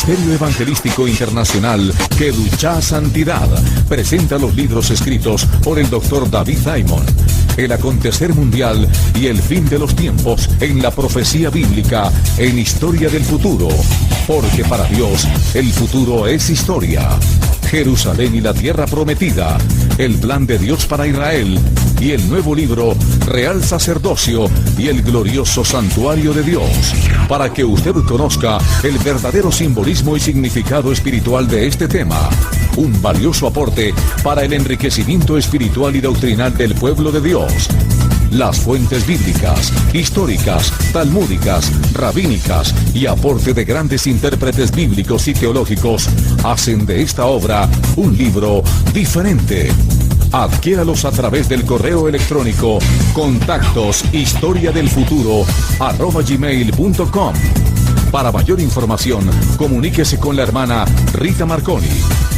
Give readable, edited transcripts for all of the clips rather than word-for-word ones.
Ministerio Evangelístico Internacional Kedushá Santidad presenta los libros escritos por el Dr. David Diamond. El acontecer mundial y el fin de los tiempos en la profecía bíblica en Historia del Futuro. Porque para Dios el futuro es historia. Jerusalén y la tierra prometida, el plan de Dios para Israel y el nuevo libro Real Sacerdocio y el glorioso Santuario de Dios, para que usted conozca el verdadero simbolismo y significado espiritual de este tema. Un valioso aporte para el enriquecimiento espiritual y doctrinal del pueblo de Dios. Las fuentes bíblicas, históricas, talmúdicas, rabínicas y aporte de grandes intérpretes bíblicos y teológicos hacen de esta obra un libro diferente. Adquiéralos a través del correo electrónico contactos historiadelfuturo@gmail.com. Para mayor información, comuníquese con la hermana Rita Marconi.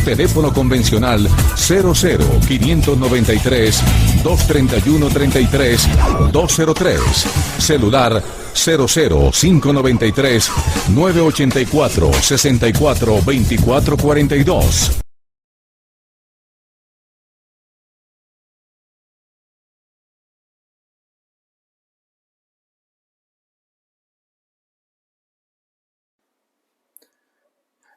Teléfono convencional 00-593 231 33 203. Celular 00-593 984 64 24 42.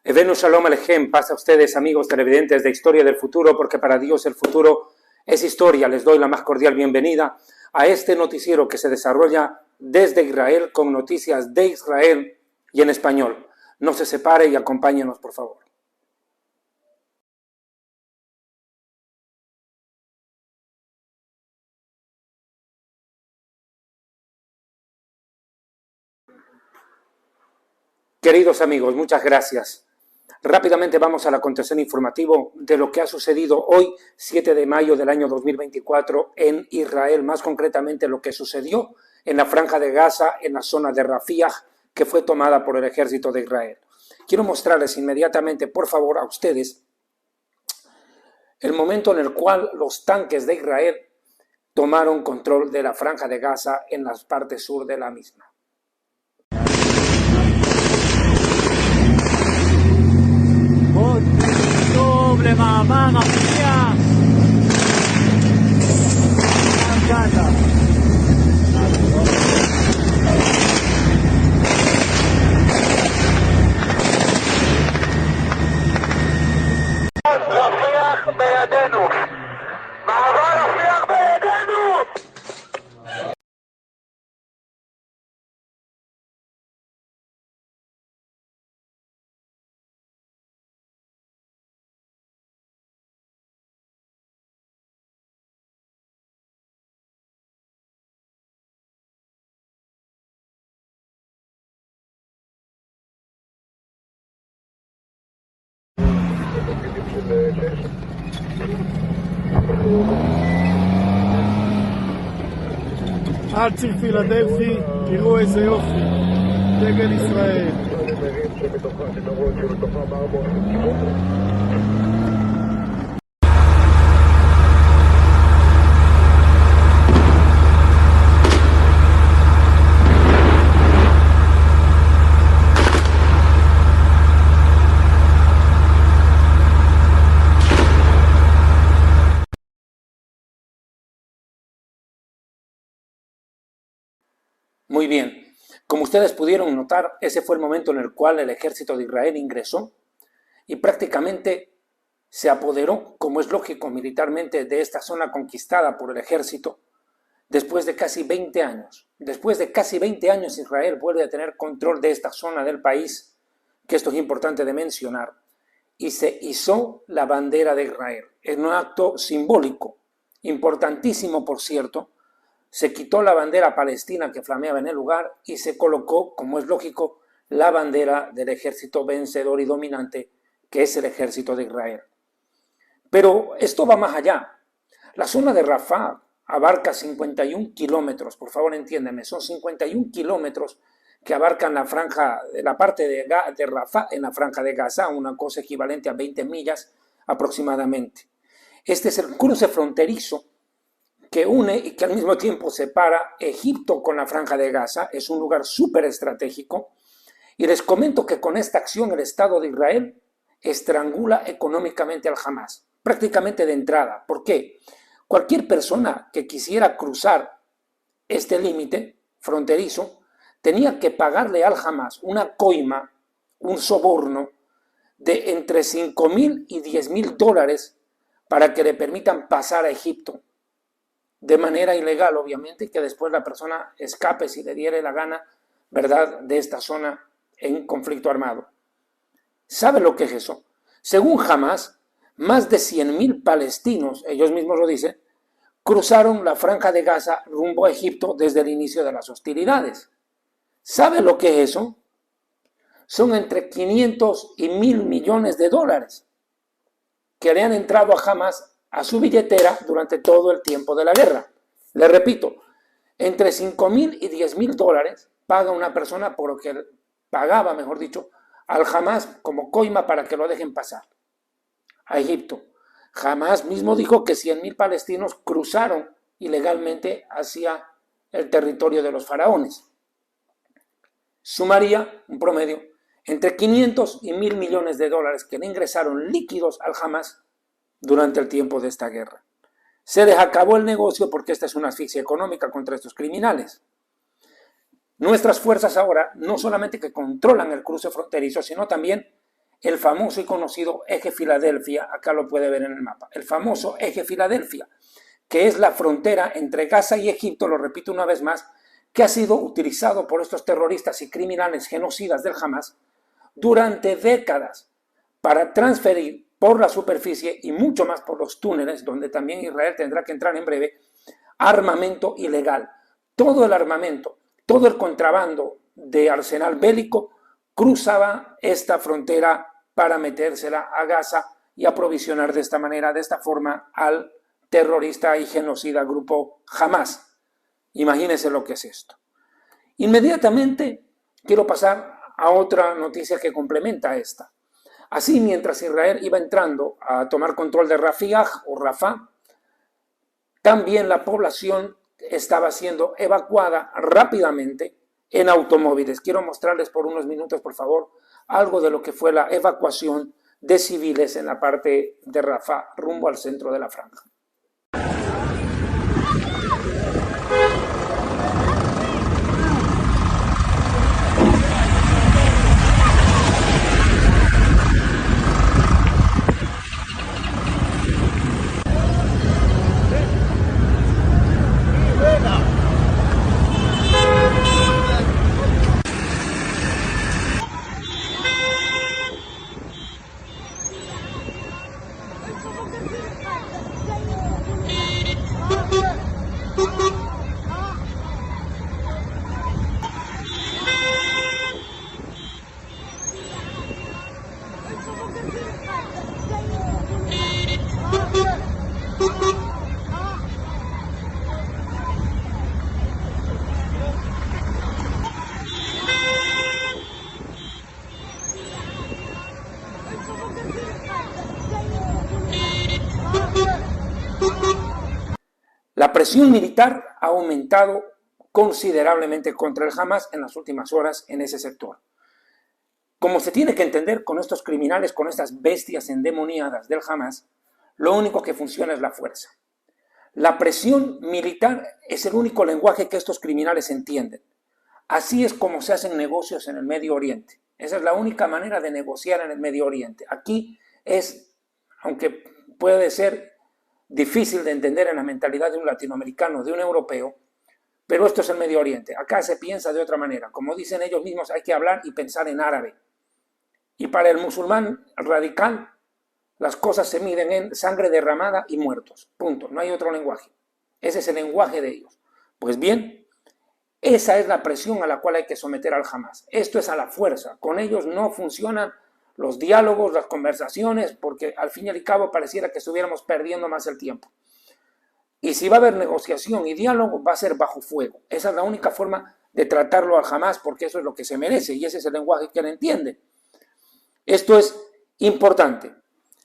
Evenu Shalom Alejem, paz a ustedes, amigos televidentes de Historia del Futuro, porque para Dios el futuro es historia. Les doy la más cordial bienvenida a este noticiero que se desarrolla desde Israel con noticias de Israel y en español. No se separe y acompáñenos, por favor. Queridos amigos, muchas gracias. Rápidamente vamos al acontecer informativo de lo que ha sucedido hoy, 7 de mayo del año 2024, en Israel, más concretamente lo que sucedió en la Franja de Gaza, en la zona de Rafah, que fue tomada por el ejército de Israel. Quiero mostrarles inmediatamente, por favor, a ustedes, el momento en el cual los tanques de Israel tomaron control de la Franja de Gaza en la parte sur de la misma. doble mamá mafia. על ציר פילדלפי, תראו איזה יופי, דגל ישראל. Muy bien, como ustedes pudieron notar, ese fue el momento en el cual el ejército de Israel ingresó y prácticamente se apoderó, como es lógico militarmente, de esta zona conquistada por el ejército después de casi 20 años. Después de casi 20 años Israel vuelve a tener control de esta zona del país, que esto es importante de mencionar, y se izó la bandera de Israel. En un acto simbólico, importantísimo por cierto, se quitó la bandera palestina que flameaba en el lugar y se colocó, como es lógico, la bandera del ejército vencedor y dominante, que es el ejército de Israel. Pero esto va más allá. La zona de Rafah abarca 51 kilómetros, por favor entiéndanme, son 51 kilómetros que abarcan la franja, la parte de Rafah en la franja de Gaza, una cosa equivalente a 20 millas aproximadamente. Este es el cruce fronterizo que une y que al mismo tiempo separa Egipto con la Franja de Gaza. Es un lugar súper estratégico Y les comento que con esta acción el Estado de Israel estrangula económicamente al Hamas, prácticamente de entrada. ¿Por qué? Cualquier persona que quisiera cruzar este límite fronterizo tenía que pagarle al Hamas una coima, un soborno de entre 5.000 y 10.000 dólares para que le permitan pasar a Egipto. De manera ilegal, obviamente, y que después la persona escape si le diere la gana, ¿verdad?, de esta zona en conflicto armado. ¿Sabe lo que es eso? Según Hamas, más de 100.000 palestinos, ellos mismos lo dicen, cruzaron la franja de Gaza rumbo a Egipto desde el inicio de las hostilidades. ¿Sabe lo que es eso? Son entre 500 y 1.000 millones de dólares que le han entrado a Hamas a su billetera durante todo el tiempo de la guerra. Le repito, entre 5.000 y 10.000 dólares paga una persona por lo que pagaba, mejor dicho, al Hamas como coima para que lo dejen pasar a Egipto. Hamas mismo dijo que 100.000 palestinos cruzaron ilegalmente hacia el territorio de los faraones. Sumaría un promedio entre 500 y 1.000 millones de dólares que le ingresaron líquidos al Hamas durante el tiempo de esta guerra. Se les acabó el negocio porque esta es una asfixia económica contra estos criminales. Nuestras fuerzas ahora no solamente que controlan el cruce fronterizo, sino también el famoso y conocido eje Filadelfia, acá lo puede ver en el mapa, el famoso eje Filadelfia, que es la frontera entre Gaza y Egipto, lo repito una vez más, que ha sido utilizado por estos terroristas y criminales genocidas del Hamas durante décadas para transferir por la superficie y mucho más por los túneles, donde también Israel tendrá que entrar en breve, armamento ilegal. Todo el armamento, todo el contrabando de arsenal bélico cruzaba esta frontera para metérsela a Gaza y aprovisionar de esta manera, de esta forma, al terrorista y genocida grupo Hamas. Imagínense lo que es esto. Inmediatamente quiero pasar a otra noticia que complementa esta. Así, mientras Israel iba entrando a tomar control de Rafiah o Rafah, también la población estaba siendo evacuada rápidamente en automóviles. Quiero mostrarles por unos minutos, por favor, algo de lo que fue la evacuación de civiles en la parte de Rafah rumbo al centro de la franja. La presión militar ha aumentado considerablemente contra el Hamas en las últimas horas en ese sector. Como se tiene que entender, con estos criminales, con estas bestias endemoniadas del Hamas, lo único que funciona es la fuerza. La presión militar es el único lenguaje que estos criminales entienden. Así es como se hacen negocios en el Medio Oriente. Esa es la única manera de negociar en el Medio Oriente. Aquí es, aunque puede ser difícil de entender en la mentalidad de un latinoamericano, de un europeo, pero esto es el Medio Oriente. Acá se piensa de otra manera. Como dicen ellos mismos, hay que hablar y pensar en árabe. Y para el musulmán radical, las cosas se miden en sangre derramada y muertos. Punto. No hay otro lenguaje. Ese es el lenguaje de ellos. Pues bien, esa es la presión a la cual hay que someter al Hamas. Esto es a la fuerza. Con ellos no funcionan los diálogos, las conversaciones, porque al fin y al cabo pareciera que estuviéramos perdiendo más el tiempo. Y si va a haber negociación y diálogo, va a ser bajo fuego. Esa es la única forma de tratarlo al Hamas, porque eso es lo que se merece y ese es el lenguaje que él entiende. Esto es importante.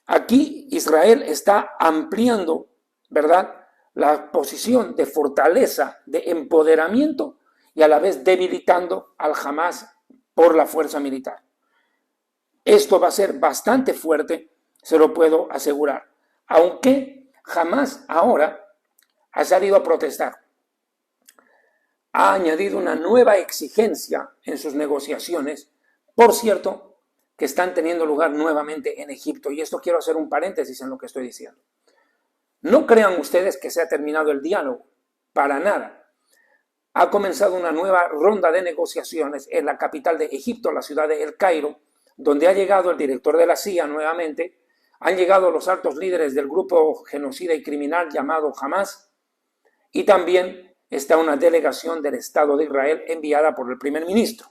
Aquí Israel está ampliando, ¿verdad?, la posición de fortaleza, de empoderamiento y a la vez debilitando al Hamas por la fuerza militar. Esto va a ser bastante fuerte, se lo puedo asegurar, aunque Hamás ahora ha salido a protestar. Ha añadido una nueva exigencia en sus negociaciones, por cierto, que están teniendo lugar nuevamente en Egipto. Y esto quiero hacer un paréntesis en lo que estoy diciendo. No crean ustedes que se ha terminado el diálogo, para nada. Ha comenzado una nueva ronda de negociaciones en la capital de Egipto, la ciudad de El Cairo, donde ha llegado el director de la CIA nuevamente, han llegado los altos líderes del grupo genocida y criminal llamado Hamás, y también está una delegación del Estado de Israel enviada por el primer ministro.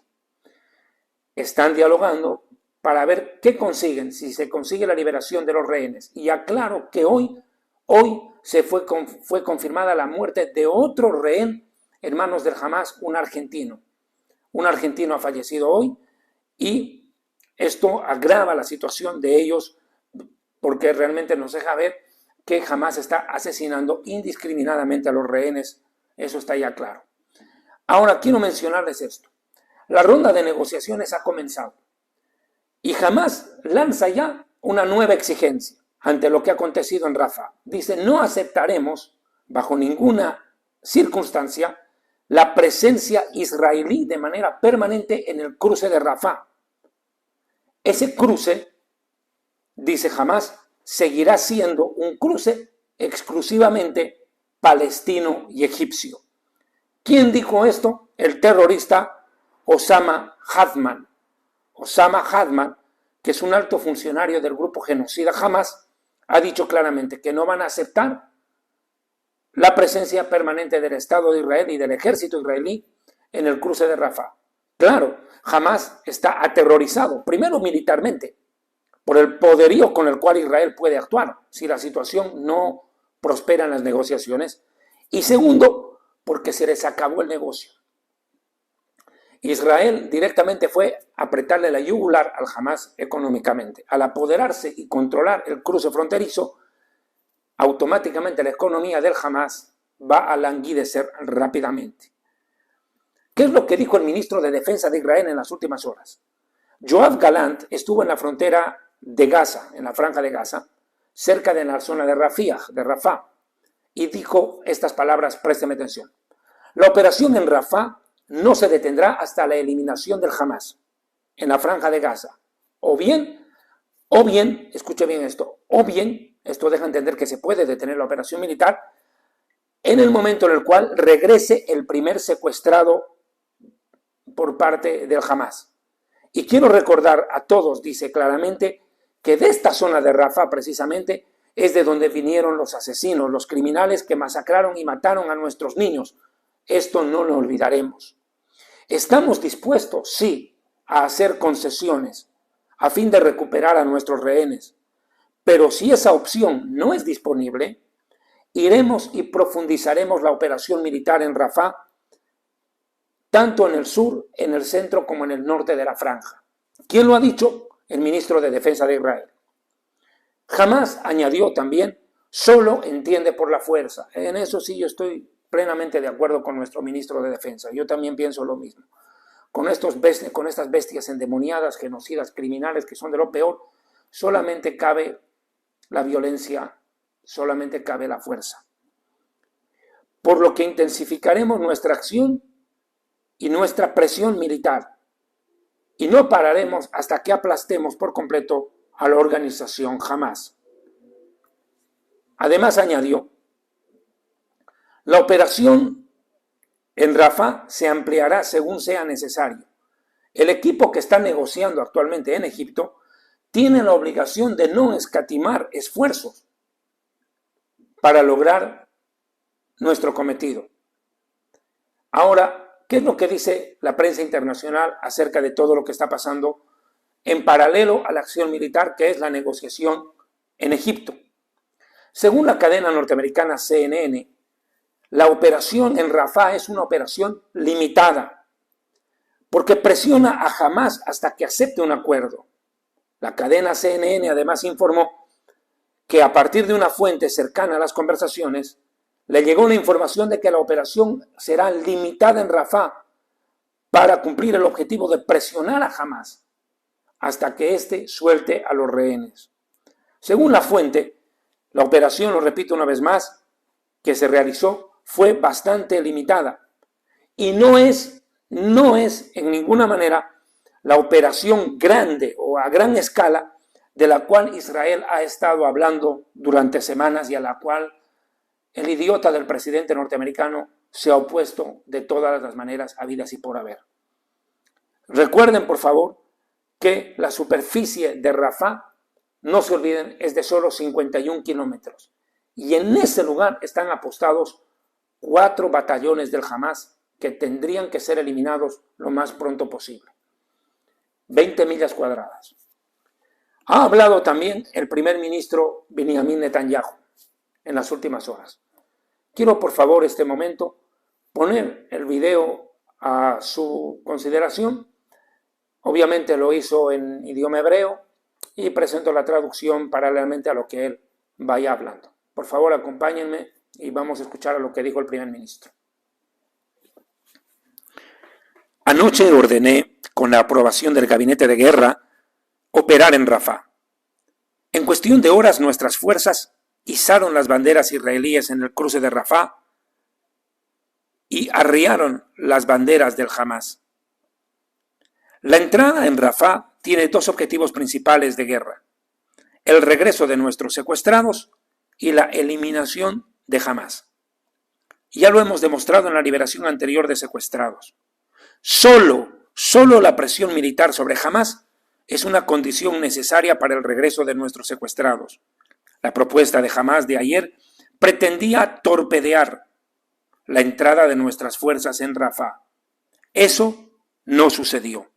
Están dialogando para ver qué consiguen, si se consigue la liberación de los rehenes. Y aclaro que hoy fue confirmada la muerte de otro rehén en manos del Hamás, un argentino. Un argentino ha fallecido hoy y esto agrava la situación de ellos porque realmente nos deja ver que Hamás está asesinando indiscriminadamente a los rehenes. Eso está ya claro. Ahora quiero mencionarles esto. La ronda de negociaciones ha comenzado y Hamás lanza ya una nueva exigencia ante lo que ha acontecido en Rafah. Dice, no aceptaremos bajo ninguna circunstancia la presencia israelí de manera permanente en el cruce de Rafah. Ese cruce, dice Hamás, seguirá siendo un cruce exclusivamente palestino y egipcio. ¿Quién dijo esto? El terrorista Osama Hadman. Osama Hadman, que es un alto funcionario del grupo genocida Hamás, ha dicho claramente que no van a aceptar la presencia permanente del Estado de Israel y del ejército israelí en el cruce de Rafah. Claro, Hamás está aterrorizado, primero militarmente, por el poderío con el cual Israel puede actuar si la situación no prospera en las negociaciones, y segundo, porque se les acabó el negocio. Israel directamente fue a apretarle la yugular al Hamás económicamente. Al apoderarse y controlar el cruce fronterizo, automáticamente la economía del Hamás va a languidecer rápidamente. ¿Qué es lo que dijo el ministro de Defensa de Israel en las últimas horas? Yoav Galant estuvo en la frontera de Gaza, en la franja de Gaza, cerca de la zona de Rafah, y dijo estas palabras, présteme atención. La operación en Rafah no se detendrá hasta la eliminación del Hamás en la franja de Gaza. O bien, escuche bien esto, esto deja entender que se puede detener la operación militar en el momento en el cual regrese el primer secuestrado por parte del Hamás. Y quiero recordar a todos, dice claramente, que de esta zona de Rafah precisamente es de donde vinieron los asesinos, los criminales que masacraron y mataron a nuestros niños. Esto no lo olvidaremos. Estamos dispuestos, sí, a hacer concesiones a fin de recuperar a nuestros rehenes. Pero si esa opción no es disponible, iremos y profundizaremos la operación militar en Rafah, tanto en el sur, en el centro como en el norte de la franja. ¿Quién lo ha dicho? El ministro de Defensa de Israel. Hamás añadió también, solo entiende por la fuerza. En eso sí yo estoy plenamente de acuerdo con nuestro ministro de Defensa. Yo también pienso lo mismo. Con estas bestias endemoniadas, genocidas, criminales, que son de lo peor, solamente cabe la violencia, solamente cabe la fuerza. Por lo que intensificaremos nuestra acción y nuestra presión militar. Y no pararemos hasta que aplastemos por completo a la organización Hamás. Además añadió, la operación en Rafah se ampliará según sea necesario. El equipo que está negociando actualmente en Egipto tiene la obligación de no escatimar esfuerzos para lograr nuestro cometido. Ahora, ¿qué es lo que dice la prensa internacional acerca de todo lo que está pasando en paralelo a la acción militar, que es la negociación en Egipto? Según la cadena norteamericana CNN, la operación en Rafah es una operación limitada, porque presiona a Hamás hasta que acepte un acuerdo. La cadena CNN además informó que a partir de una fuente cercana a las conversaciones, le llegó la información de que la operación será limitada en Rafah para cumplir el objetivo de presionar a Hamás hasta que éste suelte a los rehenes. Según la fuente, la operación, lo repito una vez más, que se realizó fue bastante limitada y no es en ninguna manera la operación grande o a gran escala de la cual Israel ha estado hablando durante semanas y a la cual el idiota del presidente norteamericano se ha opuesto de todas las maneras habidas y por haber. Recuerden, por favor, que la superficie de Rafah, no se olviden, es de solo 51 kilómetros. Y en ese lugar están apostados 4 batallones del Hamás que tendrían que ser eliminados lo más pronto posible. 20 millas cuadradas. Ha hablado también el primer ministro Benjamin Netanyahu en las últimas horas. Quiero, por favor, este momento poner el video a su consideración. Obviamente lo hizo en idioma hebreo y presento la traducción paralelamente a lo que él vaya hablando. Por favor, acompáñenme y vamos a escuchar a lo que dijo el primer ministro. Anoche ordené, con la aprobación del gabinete de guerra, operar en Rafah. En cuestión de horas, nuestras fuerzas izaron las banderas israelíes en el cruce de Rafah y arriaron las banderas del Hamás. La entrada en Rafah tiene 2 objetivos principales de guerra: el regreso de nuestros secuestrados y la eliminación de Hamás. Ya lo hemos demostrado en la liberación anterior de secuestrados. Solo la presión militar sobre Hamás es una condición necesaria para el regreso de nuestros secuestrados. La propuesta de Hamás de ayer pretendía torpedear la entrada de nuestras fuerzas en Rafah. Eso no sucedió.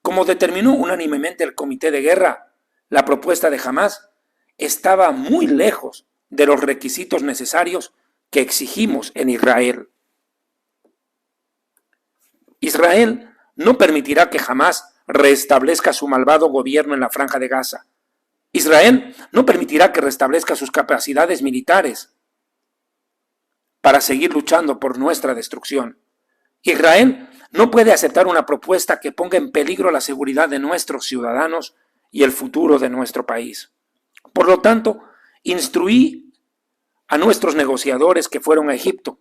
Como determinó unánimemente el comité de guerra, la propuesta de Hamás estaba muy lejos de los requisitos necesarios que exigimos en Israel. Israel no permitirá que Hamás restablezca su malvado gobierno en la Franja de Gaza. Israel no permitirá que restablezca sus capacidades militares para seguir luchando por nuestra destrucción. Israel no puede aceptar una propuesta que ponga en peligro la seguridad de nuestros ciudadanos y el futuro de nuestro país. Por lo tanto, instruí a nuestros negociadores que fueron a Egipto: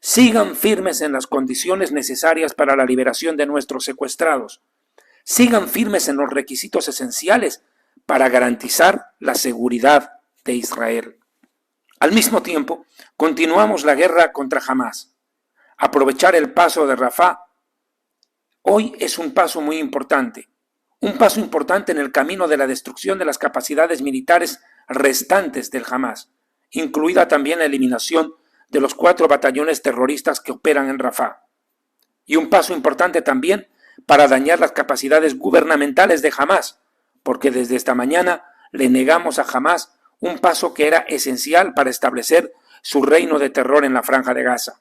sigan firmes en las condiciones necesarias para la liberación de nuestros secuestrados. Sigan firmes en los requisitos esenciales para garantizar la seguridad de Israel. Al mismo tiempo, continuamos la guerra contra Hamás. Aprovechar el paso de Rafah hoy es un paso muy importante. Un paso importante en el camino de la destrucción de las capacidades militares restantes del Hamás, incluida también la eliminación de los 4 batallones terroristas que operan en Rafah. Y un paso importante también para dañar las capacidades gubernamentales de Hamás, porque desde esta mañana le negamos a Hamás un paso que era esencial para establecer su reino de terror en la Franja de Gaza.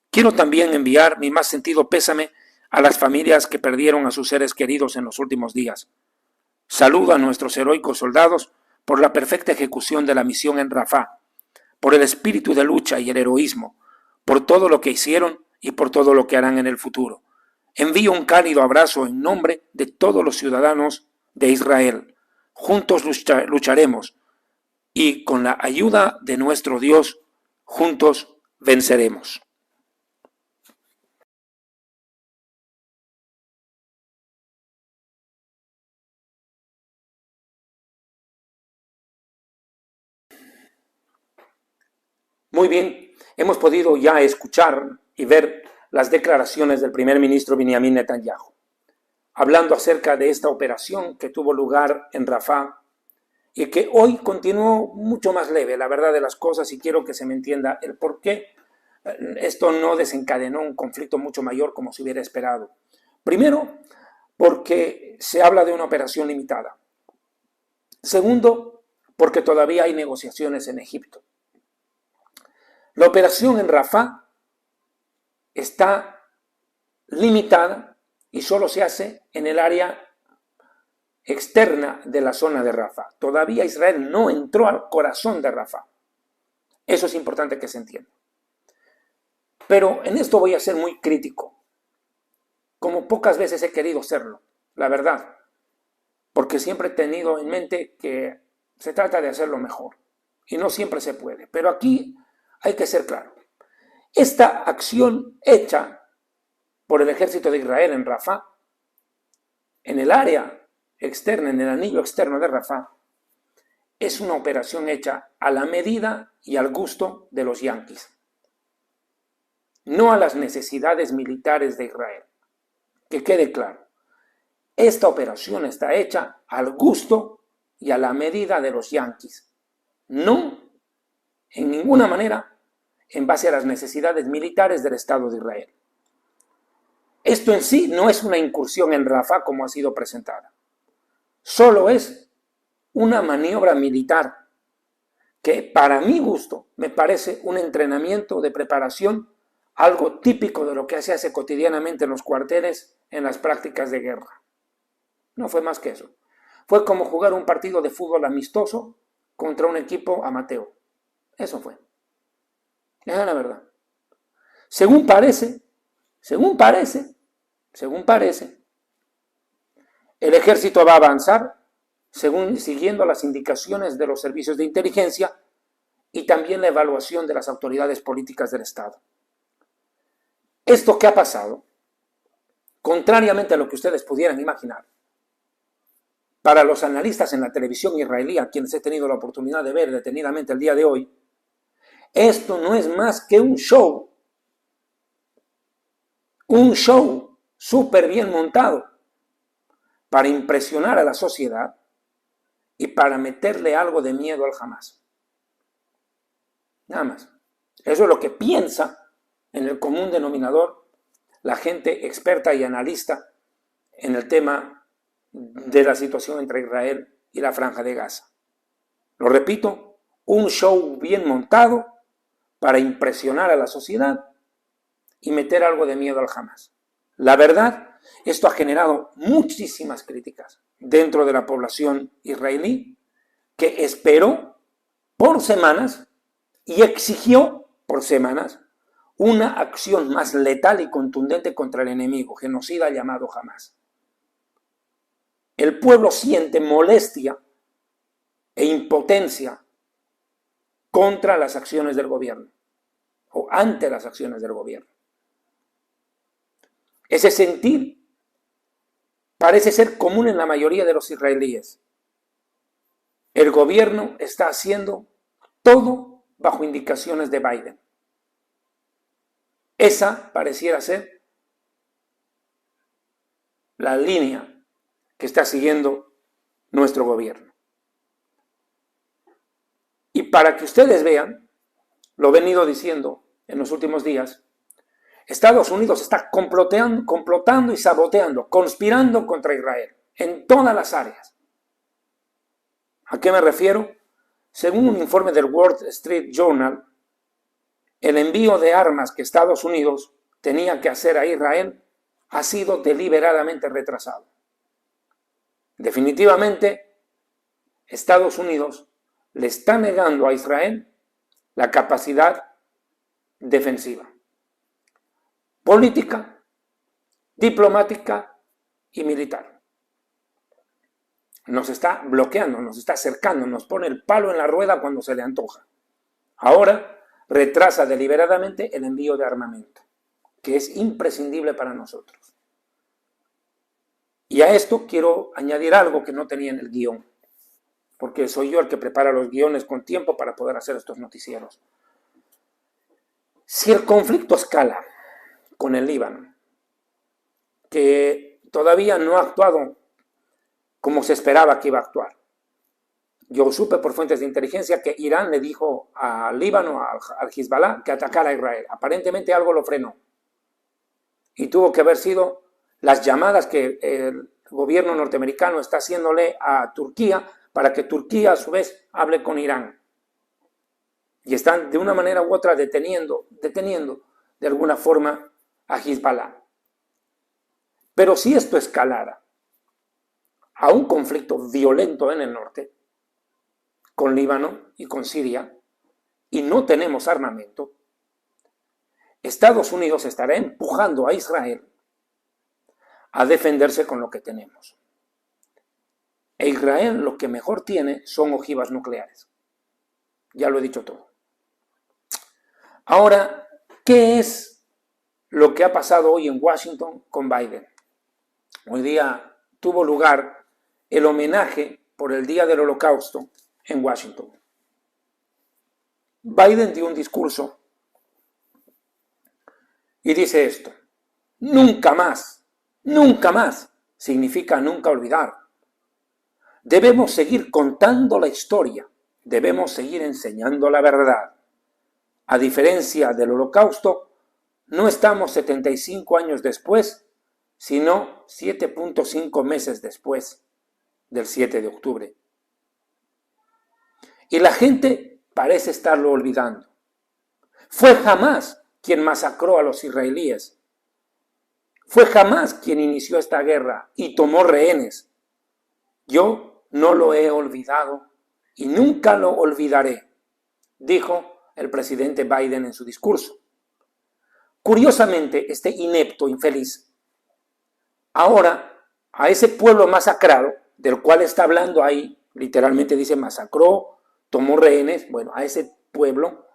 Quiero también enviar mi más sentido pésame a las familias que perdieron a sus seres queridos en los últimos días. Saludo a nuestros heroicos soldados por la perfecta ejecución de la misión en Rafah, por el espíritu de lucha y el heroísmo, por todo lo que hicieron y por todo lo que harán en el futuro. Envío un cálido abrazo en nombre de todos los ciudadanos de Israel. Juntos lucharemos y con la ayuda de nuestro Dios, juntos venceremos. Muy bien, hemos podido ya escuchar y ver las declaraciones del primer ministro Benjamin Netanyahu, hablando acerca de esta operación que tuvo lugar en Rafah y que hoy continuó mucho más leve, la verdad de las cosas, y quiero que se me entienda el por qué esto no desencadenó un conflicto mucho mayor como se hubiera esperado. Primero, porque se habla de una operación limitada. Segundo, porque todavía hay negociaciones en Egipto. La operación en Rafah está limitada y solo se hace en el área externa de la zona de Rafah. Todavía Israel no entró al corazón de Rafah. Eso es importante que se entienda. Pero en esto voy a ser muy crítico. como pocas veces he querido serlo, la verdad, porque siempre he tenido en mente que se trata de hacerlo mejor y no siempre se puede, pero aquí hay que ser claro. Esta acción hecha por el ejército de Israel en Rafah, en el área externa, en el anillo externo de Rafah, es una operación hecha a la medida y al gusto de los yanquis, no a las necesidades militares de Israel. Que quede claro, esta operación está hecha al gusto y a la medida de los yanquis, no en ninguna manera en base a las necesidades militares del Estado de Israel. Esto en sí no es una incursión en Rafah como ha sido presentada, solo es una maniobra militar que para mi gusto me parece un entrenamiento de preparación, algo típico de lo que se hace cotidianamente en los cuarteles en las prácticas de guerra. No fue más que eso. Fue como jugar un partido de fútbol amistoso contra un equipo amateur. Eso fue. Esa es la verdad. Según parece, el ejército va a avanzar siguiendo las indicaciones de los servicios de inteligencia y también la evaluación de las autoridades políticas del Estado. Esto que ha pasado, contrariamente a lo que ustedes pudieran imaginar, para los analistas en la televisión israelí, a quienes he tenido la oportunidad de ver detenidamente el día de hoy, esto no es más que un show súper bien montado para impresionar a la sociedad y para meterle algo de miedo al Hamas. Nada más. Eso es lo que piensa en el común denominador la gente experta y analista en el tema de la situación entre Israel y la Franja de Gaza. Lo repito, un show bien montado para impresionar a la sociedad y meter algo de miedo al Hamas. La verdad, esto ha generado muchísimas críticas dentro de la población israelí, que esperó por semanas y exigió por semanas una acción más letal y contundente contra el enemigo genocida llamado Hamas. El pueblo siente molestia e impotencia contra las acciones del gobierno o ante las acciones del gobierno. Ese sentir parece ser común en la mayoría de los israelíes. El gobierno está haciendo todo bajo indicaciones de Biden. Esa pareciera ser la línea que está siguiendo nuestro gobierno. Y para que ustedes vean, lo he venido diciendo en los últimos días, Estados Unidos está complotando y saboteando, conspirando contra Israel en todas las áreas. ¿A qué me refiero? Según un informe del Wall Street Journal, el envío de armas que Estados Unidos tenía que hacer a Israel ha sido deliberadamente retrasado. Definitivamente, Estados Unidos le está negando a Israel la capacidad defensiva, política, diplomática y militar. Nos está bloqueando, nos está acercando, nos pone el palo en la rueda cuando se le antoja. Ahora retrasa deliberadamente el envío de armamento, que es imprescindible para nosotros. Y a esto quiero añadir algo que no tenía en el guión, porque soy yo el que prepara los guiones con tiempo para poder hacer estos noticieros. Si el conflicto escala con el Líbano, que todavía no ha actuado como se esperaba que iba a actuar. Yo supe por fuentes de inteligencia que Irán le dijo al Líbano, al Hezbollah, que atacara a Israel. Aparentemente algo lo frenó. Y tuvo que haber sido las llamadas que el gobierno norteamericano está haciéndole a Turquía para que Turquía a su vez hable con Irán. Y están de una manera u otra deteniendo de alguna forma a Hezbollah. Pero si esto escalara a un conflicto violento en el norte, con Líbano y con Siria, y no tenemos armamento, Estados Unidos estará empujando a Israel a defenderse con lo que tenemos. E Israel lo que mejor tiene son ojivas nucleares. Ya lo he dicho todo. Ahora, ¿qué es lo que ha pasado hoy en Washington con Biden? Hoy día tuvo lugar el homenaje por el Día del Holocausto en Washington. Biden dio un discurso y dice esto: nunca más significa nunca olvidar. Debemos seguir contando la historia, debemos seguir enseñando la verdad. A diferencia del Holocausto, no estamos 75 años después, sino 7.5 meses después del 7 de octubre. Y la gente parece estarlo olvidando. Fue Hamás quien masacró a los israelíes. Fue Hamás quien inició esta guerra y tomó rehenes. Yo no lo he olvidado y nunca lo olvidaré, dijo el presidente Biden en su discurso. Curiosamente, este inepto infeliz, ahora a ese pueblo masacrado, del cual está hablando ahí, literalmente dice masacró, tomó rehenes, bueno, a ese pueblo,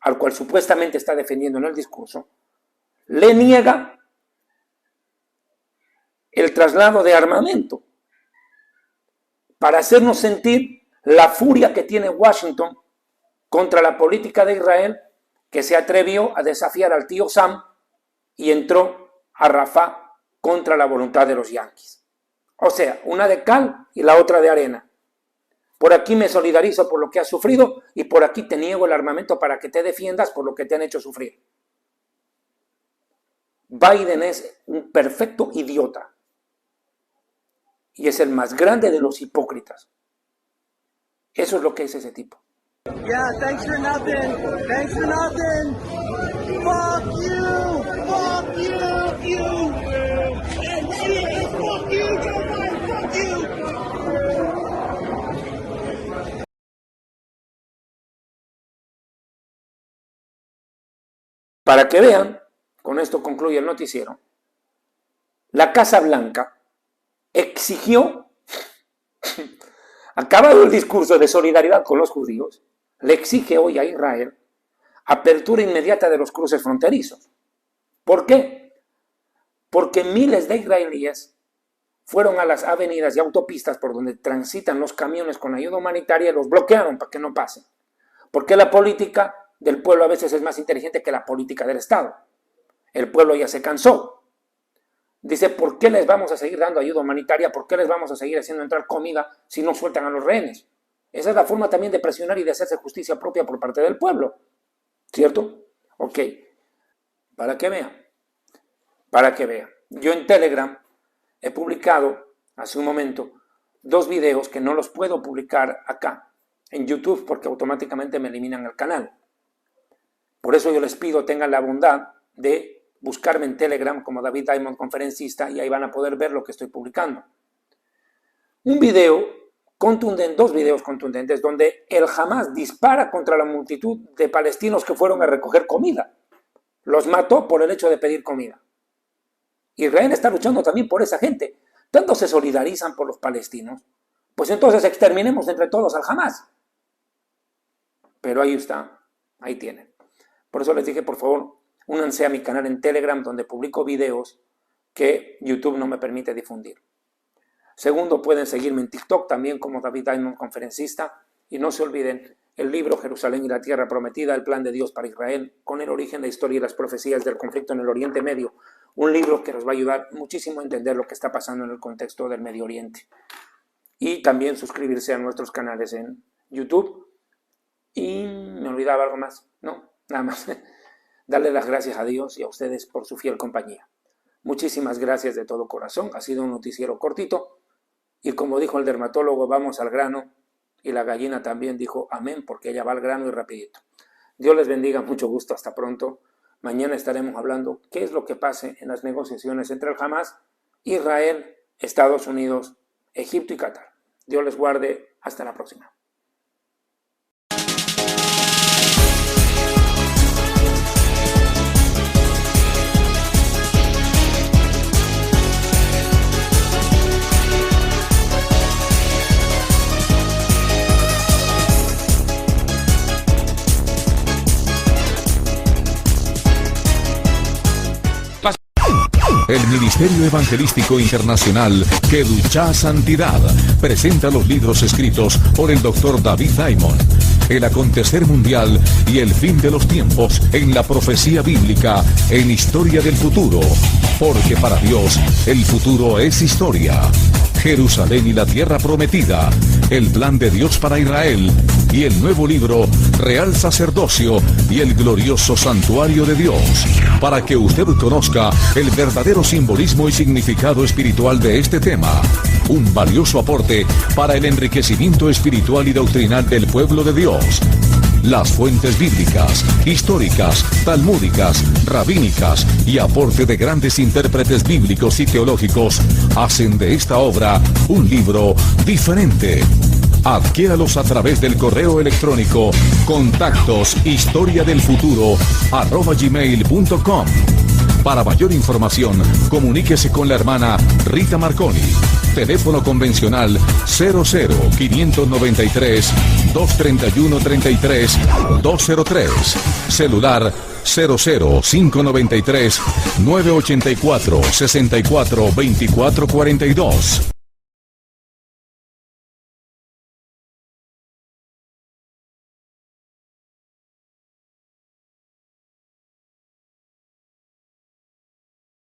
al cual supuestamente está defendiendo en el discurso, le niega el traslado de armamento para hacernos sentir la furia que tiene Washington contra la política de Israel, que se atrevió a desafiar al tío Sam y entró a Rafah contra la voluntad de los yanquis. O sea, una de cal y la otra de arena. Por aquí me solidarizo por lo que has sufrido y por aquí te niego el armamento para que te defiendas por lo que te han hecho sufrir. Biden es un perfecto idiota y es el más grande de los hipócritas. Eso es lo que es ese tipo. Yeah, thanks for nothing. Thanks for nothing. Fuck you. Fuck you. You. And fuck you, Joe Biden. Fuck you. Para que vean, con esto concluye el noticiero, la Casa Blanca exigió, acabado el discurso de solidaridad con los judíos, le exige hoy a Israel apertura inmediata de los cruces fronterizos. ¿Por qué? Porque miles de israelíes fueron a las avenidas y autopistas por donde transitan los camiones con ayuda humanitaria y los bloquearon para que no pasen. Porque la política del pueblo a veces es más inteligente que la política del Estado. El pueblo ya se cansó. Dice, ¿por qué les vamos a seguir dando ayuda humanitaria? ¿Por qué les vamos a seguir haciendo entrar comida si no sueltan a los rehenes? Esa es la forma también de presionar y de hacerse justicia propia por parte del pueblo. ¿Cierto? Ok. Para que vean. Para que vean. Yo en Telegram he publicado hace un momento 2 videos que no los puedo publicar acá en YouTube porque automáticamente me eliminan el canal. Por eso yo les pido tengan la bondad de buscarme en Telegram como David Diamond Conferencista y ahí van a poder ver lo que estoy publicando. Un video contundente, 2 videos contundentes donde el Hamás dispara contra la multitud de palestinos que fueron a recoger comida. Los mató por el hecho de pedir comida. Israel está luchando también por esa gente. Tanto se solidarizan por los palestinos, pues entonces exterminemos entre todos al Hamás. Pero ahí está, ahí tienen. Por eso les dije, por favor, únanse a mi canal en Telegram donde publico videos que YouTube no me permite difundir. Segundo, pueden seguirme en TikTok también como David Diamond Conferencista. Y no se olviden el libro Jerusalén y la Tierra Prometida, el plan de Dios para Israel, con el origen, la historia y las profecías del conflicto en el Oriente Medio. Un libro que nos va a ayudar muchísimo a entender lo que está pasando en el contexto del Medio Oriente. Y también suscribirse a nuestros canales en YouTube. Y me olvidaba algo más, ¿no? Nada más. Darle las gracias a Dios y a ustedes por su fiel compañía. Muchísimas gracias de todo corazón. Ha sido un noticiero cortito. Y como dijo el dermatólogo, vamos al grano. Y la gallina también dijo amén, porque ella va al grano y rapidito. Dios les bendiga, mucho gusto, hasta pronto. Mañana estaremos hablando qué es lo que pase en las negociaciones entre el Hamás, Israel, Estados Unidos, Egipto y Qatar. Dios les guarde, hasta la próxima. El Ministerio Evangelístico Internacional Kedushá Santidad presenta los libros escritos por el Dr. David Diamond. El acontecer mundial y el fin de los tiempos en la profecía bíblica en Historia del Futuro. Porque para Dios el futuro es historia. Jerusalén y la tierra prometida, el plan de Dios para Israel y el nuevo libro Real Sacerdocio y el glorioso santuario de Dios, para que usted conozca el verdadero simbolismo y significado espiritual de este tema. Un valioso aporte para el enriquecimiento espiritual y doctrinal del pueblo de Dios. Las fuentes bíblicas, históricas, talmúdicas, rabínicas y aporte de grandes intérpretes bíblicos y teológicos hacen de esta obra un libro diferente. Adquiéralos a través del correo electrónico contactos@historiadelfuturo@gmail.com. Para mayor información, comuníquese con la hermana Rita Marconi. Teléfono convencional 00-593-231-33-203. Celular 00-593-984-64-24-42.